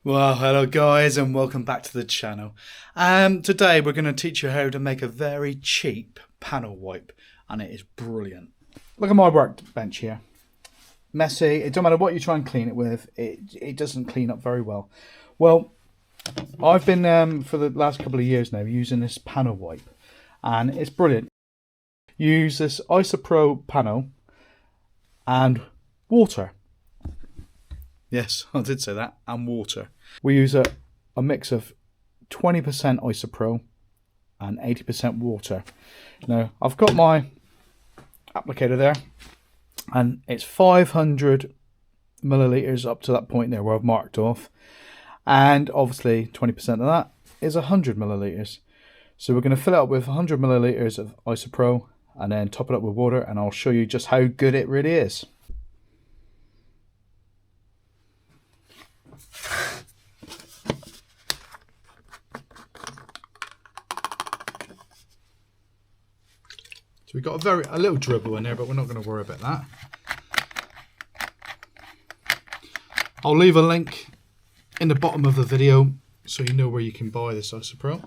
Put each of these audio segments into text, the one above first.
Well, hello guys and welcome back to the channel. Today we're going to teach you how to make a very cheap panel wipe, and it is brilliant. Look at my workbench here. Messy, it don't matter what you try and clean it with, it doesn't clean up very well. Well, I've been for the last couple of years now using this panel wipe, and it's brilliant. Use this Isopropanol and water. Yes, I did say that, and water. We use a mix of 20% isopro and 80% water. Now, I've got my applicator there, and it's 500 millilitres up to that point there where I've marked off. And obviously 20% of that is 100 millilitres. So we're going to fill it up with 100 millilitres of isopro and then top it up with water, and I'll show you just how good it really is. So we've got a little dribble in there, but we're not going to worry about that. I'll leave a link in the bottom of the video so you know where you can buy this Isopro.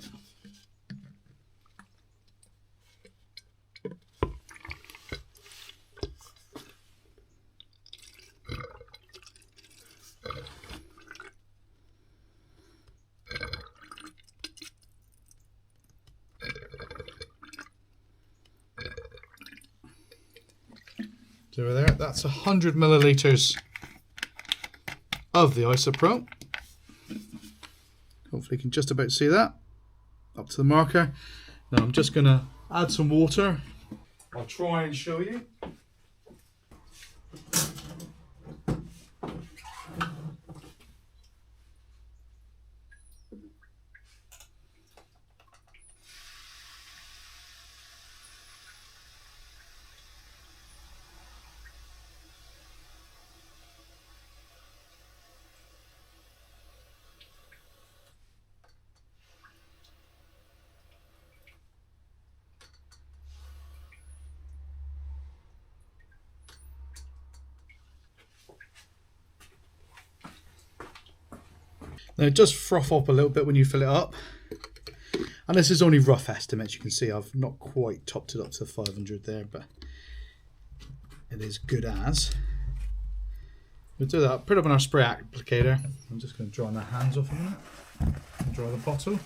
So over there, that's 100 millilitres of the Isopro. Hopefully you can just about see that up to the marker. Now I'm just going to add some water. I'll try and show you. Now it does froth up a little bit when you fill it up, and this is only rough estimates. You can see I've not quite topped it up to 500 there, but it is good as. We'll do that, put it up on our spray applicator. I'm just going to dry my hands off a minute and dry the bottle.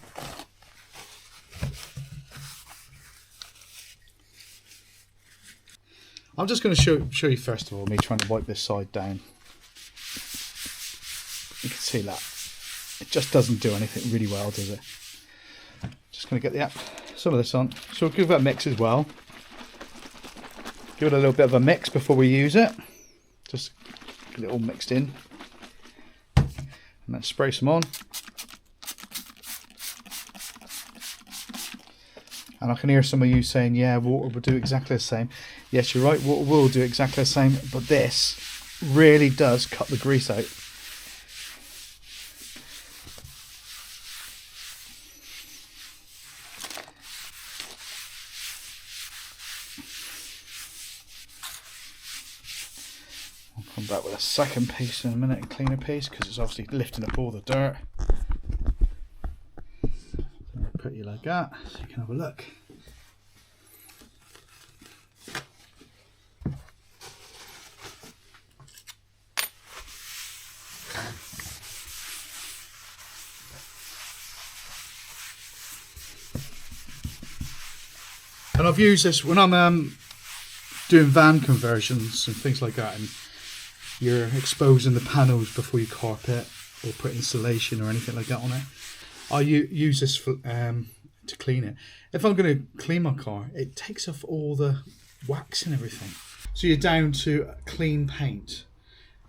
I'm just going to show you first of all me trying to wipe this side down. You can see that. It just doesn't do anything really well, does it? Just going to get some of this on. So we'll give that a mix as well. Give it a little bit of a mix before we use it. Just get it all mixed in. And then spray some on. And I can hear some of you saying, yeah, water will do exactly the same. Yes, you're right, water will do exactly the same, but this really does cut the grease out. I'll come back with a second piece in a minute, a cleaner piece, because it's obviously lifting up all the dirt. I'll put you like that so you can have a look. And I've used this when I'm doing van conversions and things like that, and you're exposing the panels before you carpet or put insulation or anything like that on it. I use this for, to clean it. If I'm going to clean my car, it takes off all the wax and everything. So you're down to clean paint,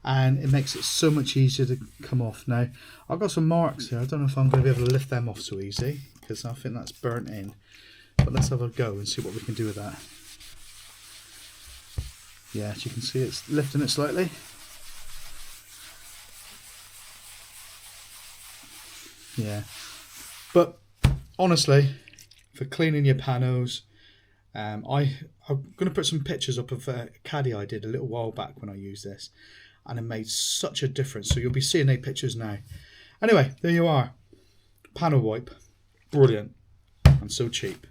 and it makes it so much easier to come off. Now, I've got some marks here. I don't know if I'm going to be able to lift them off so easy, because I think that's burnt in. But let's have a go and see what we can do with that. Yeah, as you can see, it's lifting it slightly. Yeah, but honestly, for cleaning your panels, I'm going to put some pictures up of a caddy I did a little while back when I used this, and it made such a difference. So you'll be seeing those pictures now. Anyway, there you are. Panel wipe. Brilliant. And so cheap.